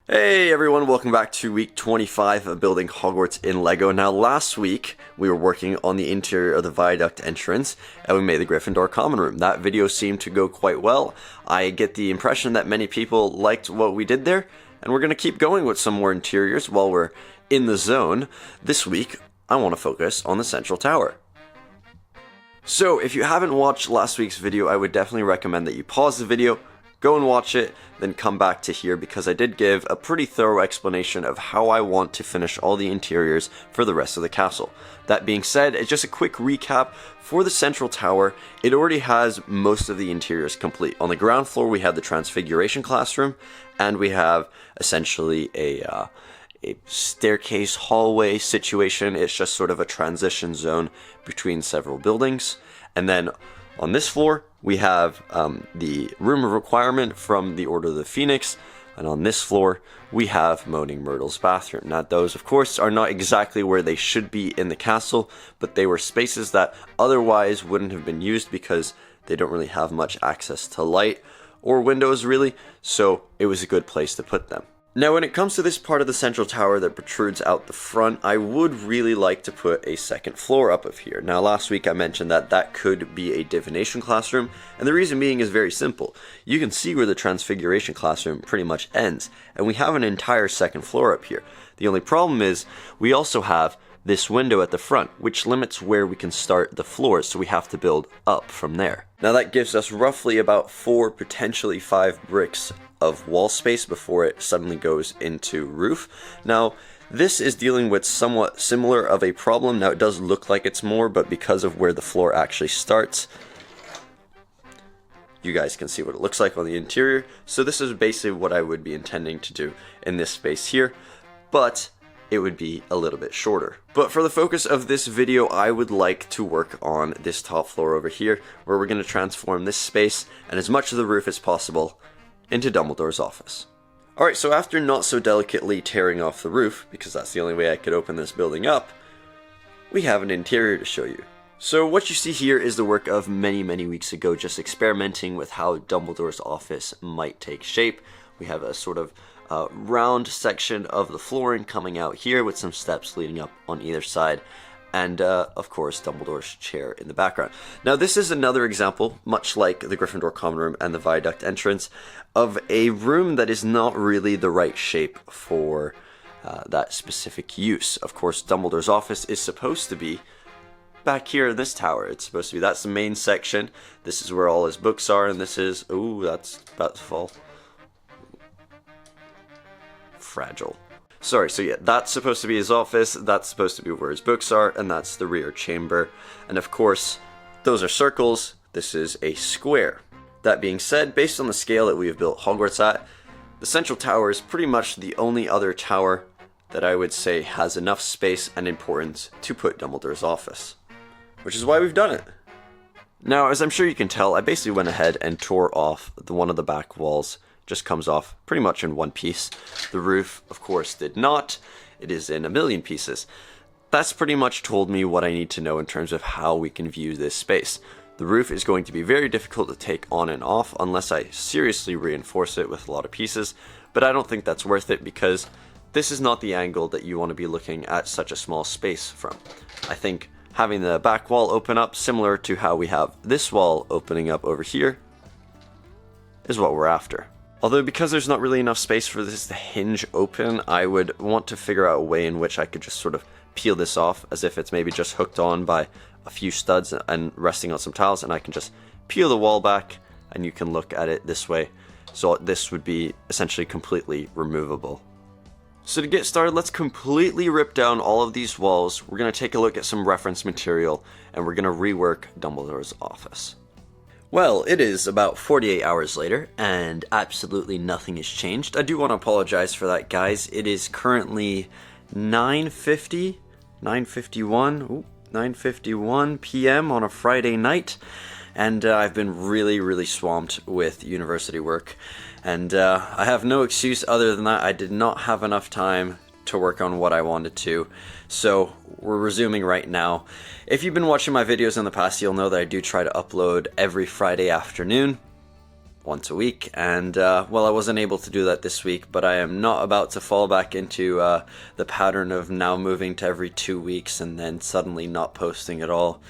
Hey everyone, welcome back to week 25 of building Hogwarts in LEGO. Now last week, we were working on the interior of the viaduct entrance, and we made the Gryffindor common room. That video seemed to go quite well. I get the impression that many people liked what we did there, and we're going to keep going with some more interiors while we're in the zone. This week, I want to focus on the central tower. So if you haven't watched last week's video, I would definitely recommend that you pause the video, go and watch it, then come back to here because I did give a pretty thorough explanation of how I want to finish all the interiors for the rest of the castle. That being said, it's just a quick recap for the central tower. It already has most of the interiors complete. On the ground floor we have the Transfiguration classroom, and we have essentially a staircase hallway situation. It's just sort of a transition zone between several buildings. And then on this floor, we have the Room of Requirement from the Order of the Phoenix, and on this floor, we have Moaning Myrtle's bathroom. Now, those, of course, are not exactly where they should be in the castle, but they were spaces that otherwise wouldn't have been used because they don't really have much access to light or windows, really, so it was a good place to put them. Now, when it comes to this part of the central tower that protrudes out the front, I would really like to put a second floor up of here. Now, last week I mentioned that that could be a divination classroom, and the reason being is very simple. You can see where the Transfiguration classroom pretty much ends, and we have an entire second floor up here. The only problem is we also have this window at the front, which limits where we can start the floors, so we have to build up from there. Now that gives us roughly about 4, potentially 5 bricks of wall space before it suddenly goes into roof. Now, this is dealing with somewhat similar of a problem. Now, it does look like it's more, but because of where the floor actually starts, you guys can see what it looks like on the interior. So this is basically what I would be intending to do in this space here, but it would be a little bit shorter. But for the focus of this video, I would like to work on this top floor over here, where we're going to transform this space and as much of the roof as possible into Dumbledore's office. Alright, so after not so delicately tearing off the roof, because that's the only way I could open this building up, we have an interior to show you. So what you see here is the work of many weeks ago, just experimenting with how Dumbledore's office might take shape. We have a sort of round section of the flooring coming out here with some steps leading up on either side, and of course Dumbledore's chair in the background. Now this is another example, much like the Gryffindor common room and the viaduct entrance, of a room that is not really the right shape for that specific use. Of course, Dumbledore's office is supposed to be back here in this tower. It's supposed to be, that's the main section. This is where all his books are, and this is, ooh, that's about to fall. Fragile. Sorry, so yeah, that's supposed to be his office, that's supposed to be where his books are, and that's the rear chamber. And of course, those are circles, this is a square. That being said, based on the scale that we have built Hogwarts at, the central tower is pretty much the only other tower that I would say has enough space and importance to put Dumbledore's office. Which is why we've done it. Now, as I'm sure you can tell, I basically went ahead and tore off one of the back walls. Just comes off pretty much in one piece. The roof, of course, did not. It is in a million pieces. That's pretty much told me what I need to know in terms of how we can view this space. The roof is going to be very difficult to take on and off unless I seriously reinforce it with a lot of pieces, but I don't think that's worth it because this is not the angle that you want to be looking at such a small space from. I think having the back wall open up, similar to how we have this wall opening up over here, is what we're after. Although because there's not really enough space for this to hinge open, I would want to figure out a way in which I could just sort of peel this off as if it's maybe just hooked on by a few studs and resting on some tiles, and I can just peel the wall back and you can look at it this way. So this would be essentially completely removable. So to get started, let's completely rip down all of these walls. We're going to take a look at some reference material and we're going to rework Dumbledore's office. Well, it is about 48 hours later, and absolutely nothing has changed. I do want to apologize for that, guys. It is currently 9:51 p.m. on a Friday night, and I've been really swamped with university work, and I have no excuse other than that. I did not have enough time to work on what I wanted to, so we're resuming right now. If you've been watching my videos in the past, you'll know that I do try to upload every Friday afternoon. once a week, and well, I wasn't able to do that this week, but I am not about to fall back into the pattern of now moving to every 2 weeks and then suddenly not posting at all.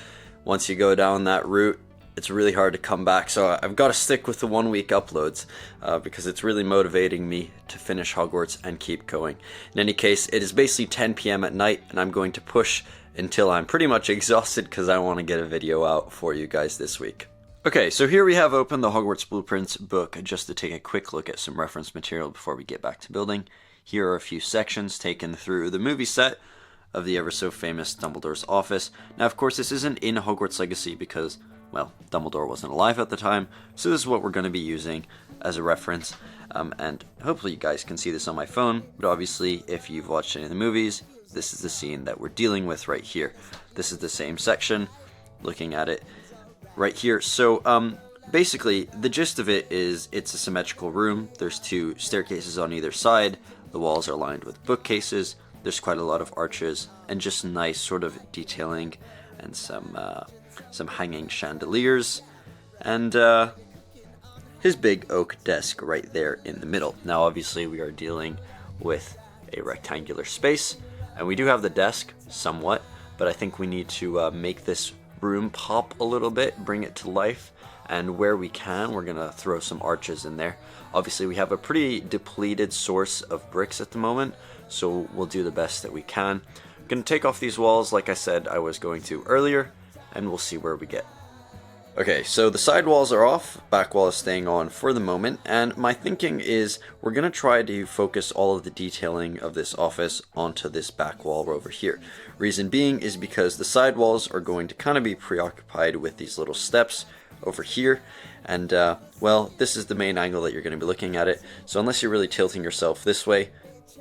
Once you go down that route, it's really hard to come back, so I've got to stick with the 1 week uploads because it's really motivating me to finish Hogwarts and keep going. In any case, it is basically 10 p.m. at night, and I'm going to push until I'm pretty much exhausted because I want to get a video out for you guys this week. Okay, so here we have open the Hogwarts Blueprints book just to take a quick look at some reference material before we get back to building. Here are a few sections taken through the movie set of the ever so famous Dumbledore's office. Now, of course, this isn't in Hogwarts Legacy because, well, Dumbledore wasn't alive at the time, so this is what we're going to be using as a reference. And hopefully you guys can see this on my phone, but obviously if you've watched any of the movies, this is the scene that we're dealing with right here. This is the same section, looking at it right here. So basically the gist of it is it's a symmetrical room. There's 2 staircases on either side. The walls are lined with bookcases. There's quite a lot of arches and just nice sort of detailing and some hanging chandeliers and his big oak desk right there in the middle. Now obviously we are dealing with a rectangular space and we do have the desk somewhat, but I think we need to make this room pop a little bit, bring it to life, and where we can we're gonna throw some arches in there. Obviously we have a pretty depleted source of bricks at the moment, so we'll do the best that we can. I'm gonna take off these walls like I said I was going to earlier, and we'll see where we get. Okay, so the side walls are off, back wall is staying on for the moment, and my thinking is we're going to try to focus all of the detailing of this office onto this back wall over here. Reason being is because the side walls are going to kind of be preoccupied with these little steps over here, and well, this is the main angle that you're going to be looking at it, so unless you're really tilting yourself this way,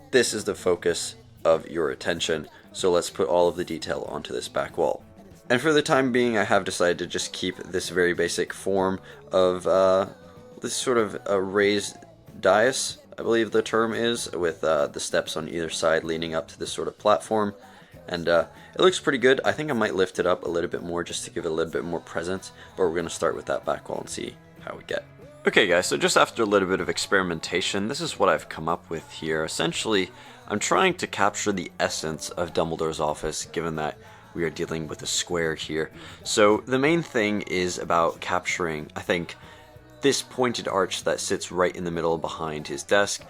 this is the focus of your attention, so let's put all of the detail onto this back wall. And for the time being, I have decided to just keep this very basic form of this sort of a raised dais, I believe the term is, with the steps on either side leading up to this sort of platform. And it looks pretty good. I think I might lift it up a little bit more just to give it a little bit more presence, but we're going to start with that back wall and see how we get. Okay guys, so just after a little bit of experimentation, this is what I've come up with here. Essentially, I'm trying to capture the essence of Dumbledore's office, given that we are dealing with a square here. So the main thing is about capturing, I think, this pointed arch that sits right in the middle behind his desk.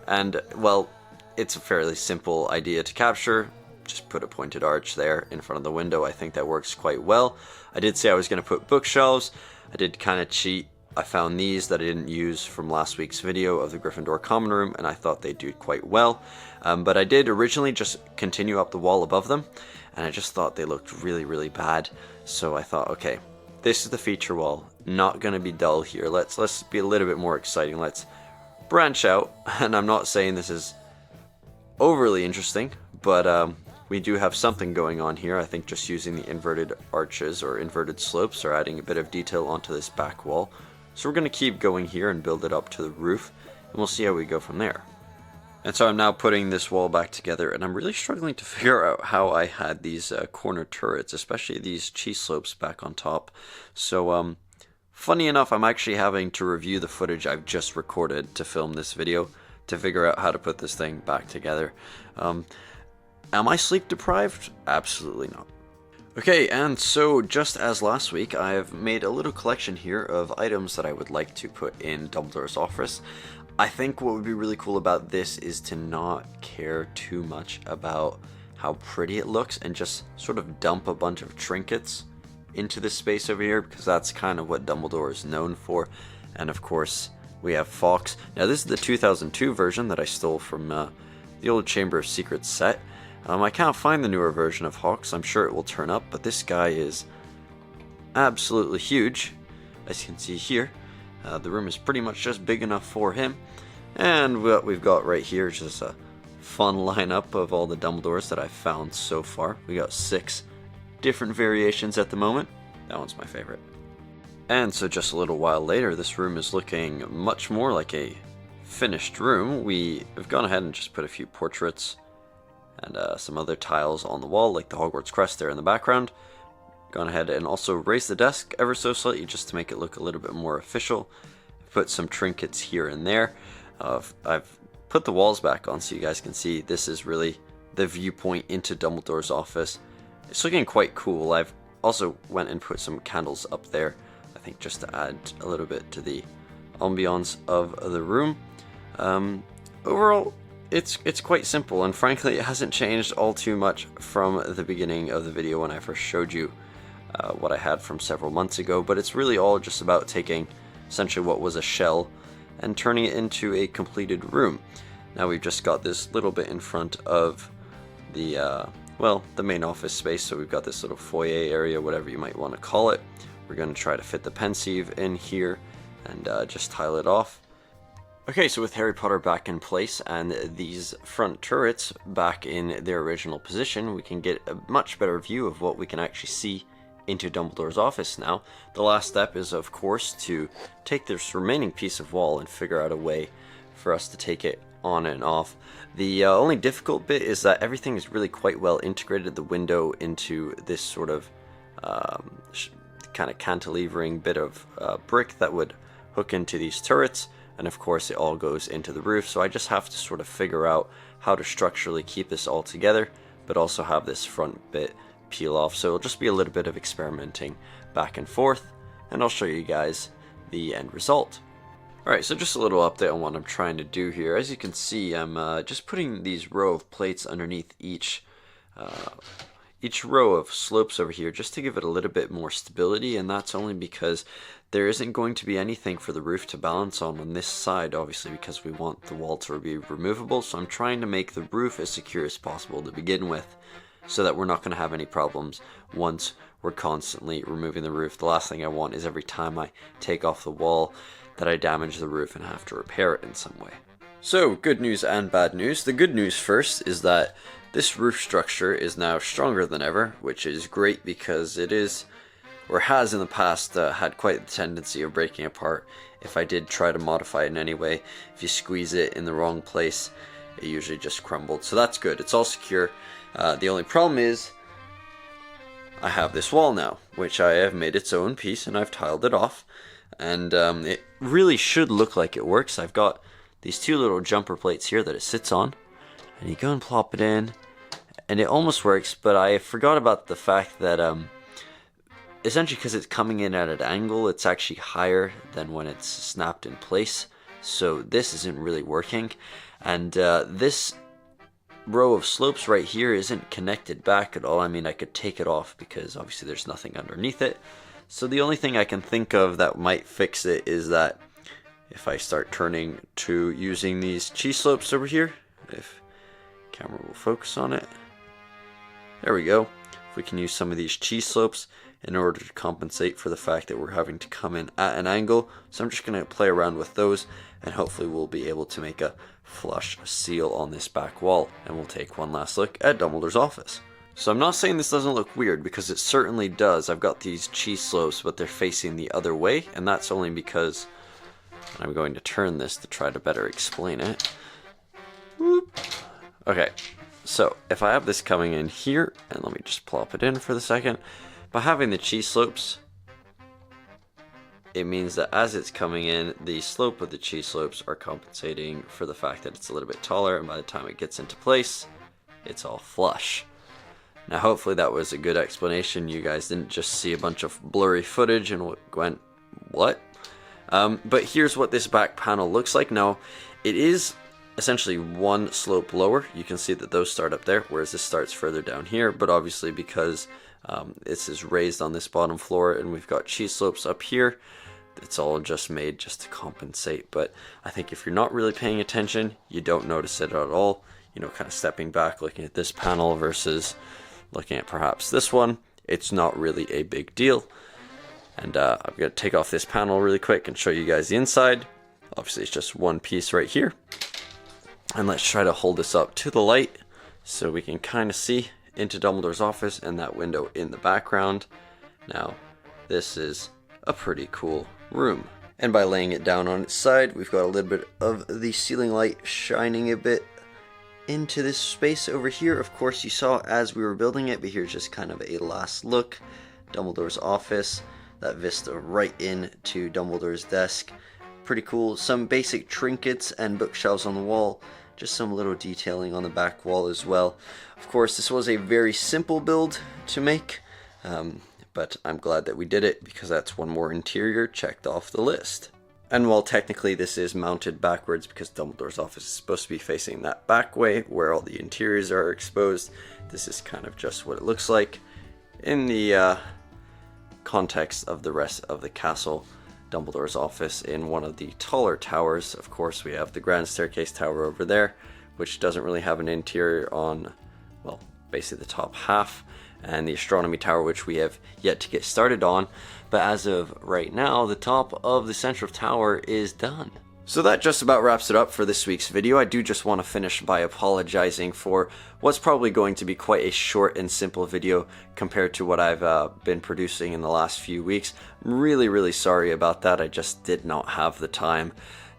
And, well, it's a fairly simple idea to capture. Just put a pointed arch there in front of the window. I think that works quite well. I did say I was going to put bookshelves. I did kind of cheat. I found these that I didn't use from last week's video of the Gryffindor common room, and I thought they did quite well. But I did originally just continue up the wall above them, and I just thought they looked really, really bad. So I thought, okay, this is the feature wall. Not going to be dull here. Let's be a little bit more exciting. Let's branch out. And I'm not saying this is overly interesting, but we do have something going on here. I think just using the inverted arches or inverted slopes are adding a bit of detail onto this back wall. So we're going to keep going here and build it up to the roof, and we'll see how we go from there. And so I'm now putting this wall back together, and I'm really struggling to figure out how I had these corner turrets, especially these cheese slopes back on top. So funny enough, I'm actually having to review the footage I've just recorded to film this video to figure out how to put this thing back together. Am I sleep deprived? Absolutely not. Okay, and so just as last week, I've made a little collection here of items that I would like to put in Dumbledore's office. I think what would be really cool about this is to not care too much about how pretty it looks and just sort of dump a bunch of trinkets into this space over here, because that's kind of what Dumbledore is known for. And of course, we have Fawkes. Now this is the 2002 version that I stole from the old Chamber of Secrets set. I can't find the newer version of Hawkes. I'm sure it will turn up, but this guy is absolutely huge, as you can see here. The room is pretty much just big enough for him. And what we've got right here is just a fun lineup of all the Dumbledores that I've found so far. We got 6 different variations at the moment. That one's my favorite. And so just a little while later, this room is looking much more like a finished room. We have gone ahead and just put a few portraits and some other tiles on the wall, like the Hogwarts crest there in the background. Gone ahead and also raised the desk ever so slightly just to make it look a little bit more official. put some trinkets here and there. I've put the walls back on so you guys can see this is really the viewpoint into Dumbledore's office. It's looking quite cool. I've also went and put some candles up there, I think just to add a little bit to the ambiance of the room. Overall, it's quite simple, and frankly it hasn't changed all too much from the beginning of the video when I first showed you what I had from several months ago, but it's really all just about taking essentially what was a shell and turning it into a completed room. Now we've just got this little bit in front of the well, the main office space, so we've got this little foyer area, whatever you might want to call it. We're going to try to fit the pensieve in here and just tile it off. Okay, so with Harry Potter back in place and these front turrets back in their original position, we can get a much better view of what we can actually see into Dumbledore's office now. The last step is, of course, to take this remaining piece of wall and figure out a way for us to take it on and off. The only difficult bit is that everything is really quite well integrated. The window into this sort of kind of cantilevering bit of brick that would hook into these turrets, and of course it all goes into the roof. So I just have to sort of figure out how to structurally keep this all together, but also have this front bit peel off. So it'll just be a little bit of experimenting back and forth, and I'll show you guys the end result. Alright, so just a little update on what I'm trying to do here. As you can see, I'm just putting these row of plates underneath each row of slopes over here just to give it a little bit more stability, and that's only because there isn't going to be anything for the roof to balance on this side, obviously, because we want the wall to be removable. So I'm trying to make the roof as secure as possible to begin with, so that we're not going to have any problems once we're constantly removing the roof. The last thing I want is every time I take off the wall that I damage the roof and have to repair it in some way. So, good news and bad news. The good news first is that this roof structure is now stronger than ever, which is great because it is, or has in the past, had quite the tendency of breaking apart if I did try to modify it in any way. If you squeeze it in the wrong place, it usually just crumbled. So that's good. It's all secure. The only problem is I have this wall now, which I have made its own piece and I've tiled it off. And it really should look like it works. I've got these two little jumper plates here that it sits on, and you go and plop it in and it almost works, but I forgot about the fact that essentially because it's coming in at an angle, it's actually higher than when it's snapped in place, so this isn't really working. And this row of slopes right here isn't connected back at all. I mean, I could take it off because obviously there's nothing underneath it. So the only thing I can think of that might fix it is that if I start turning to using these cheese slopes over here, if camera will focus on it, there we go. If we can use some of these cheese slopes in order to compensate for the fact that we're having to come in at an angle. So I'm just going to play around with those, and hopefully we'll be able to make a flush seal on this back wall, and we'll take one last look at Dumbledore's office. So I'm not saying this doesn't look weird, because it certainly does. I've got these cheese slopes, but they're facing the other way, and that's only because I'm going to turn this to try to better explain it. Whoop. Okay, so if I have this coming in here, and let me just plop it in for the second, by having the cheese slopes, it means that as it's coming in, the slope of the cheese slopes are compensating for the fact that it's a little bit taller, and by the time it gets into place, it's all flush. Now hopefully that was a good explanation. You guys didn't just see a bunch of blurry footage and went, what? But here's what this back panel looks like. Now it is essentially one slope lower. You can see that those start up there, whereas this starts further down here. But obviously because this is raised on this bottom floor and we've got cheese slopes up here, it's all just made just to compensate. But I think if you're not really paying attention, you don't notice it at all. You know, kind of stepping back, looking at this panel versus looking at perhaps this one, it's not really a big deal. And I'm going to take off this panel really quick and show you guys the inside. Obviously it's just one piece right here. And let's try to hold this up to the light so we can kind of see into Dumbledore's office and that window in the background. Now this is a pretty cool room. And by laying it down on its side, we've got a little bit of the ceiling light shining a bit into this space over here. Of course you saw as we were building it, but here's just kind of a last look. Dumbledore's office, that vista right into Dumbledore's desk. pretty cool. Some basic trinkets and bookshelves on the wall. Just some little detailing on the back wall as well. Of course, this was a very simple build to make, but I'm glad that we did it because that's one more interior checked off the list. And while technically this is mounted backwards because Dumbledore's office is supposed to be facing that back way where all the interiors are exposed, this is kind of just what it looks like in the context of the rest of the castle. Dumbledore's office in one of the taller towers. Of course, we have the Grand Staircase Tower over there, which doesn't really have an interior on, well, basically the top half, and the Astronomy Tower, which we have yet to get started on. But as of right now, the top of the central tower is done. So that just about wraps it up for this week's video. I do just want to finish by apologizing for what's probably going to be quite a short and simple video compared to what I've been producing in the last few weeks. I'm really sorry about that. I just did not have the time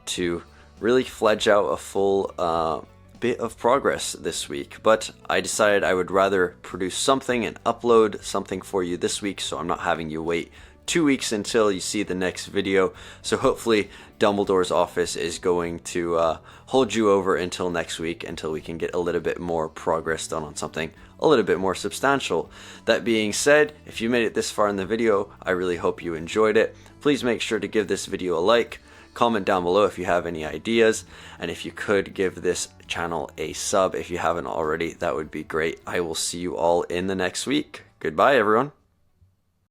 to really fledge out a full bit of progress this week, but I decided I would rather produce something and upload something for you this week, so I'm not having you wait 2 weeks until you see the next video. So hopefully Dumbledore's office is going to hold you over until next week, until we can get a little bit more progress done on something a little bit more substantial. That being said, if you made it this far in the video, I really hope you enjoyed it. Please make sure to give this video a like, comment down below if you have any ideas, and if you could give this channel a sub if you haven't already, that would be great. I will see you all in the next week. Goodbye, everyone.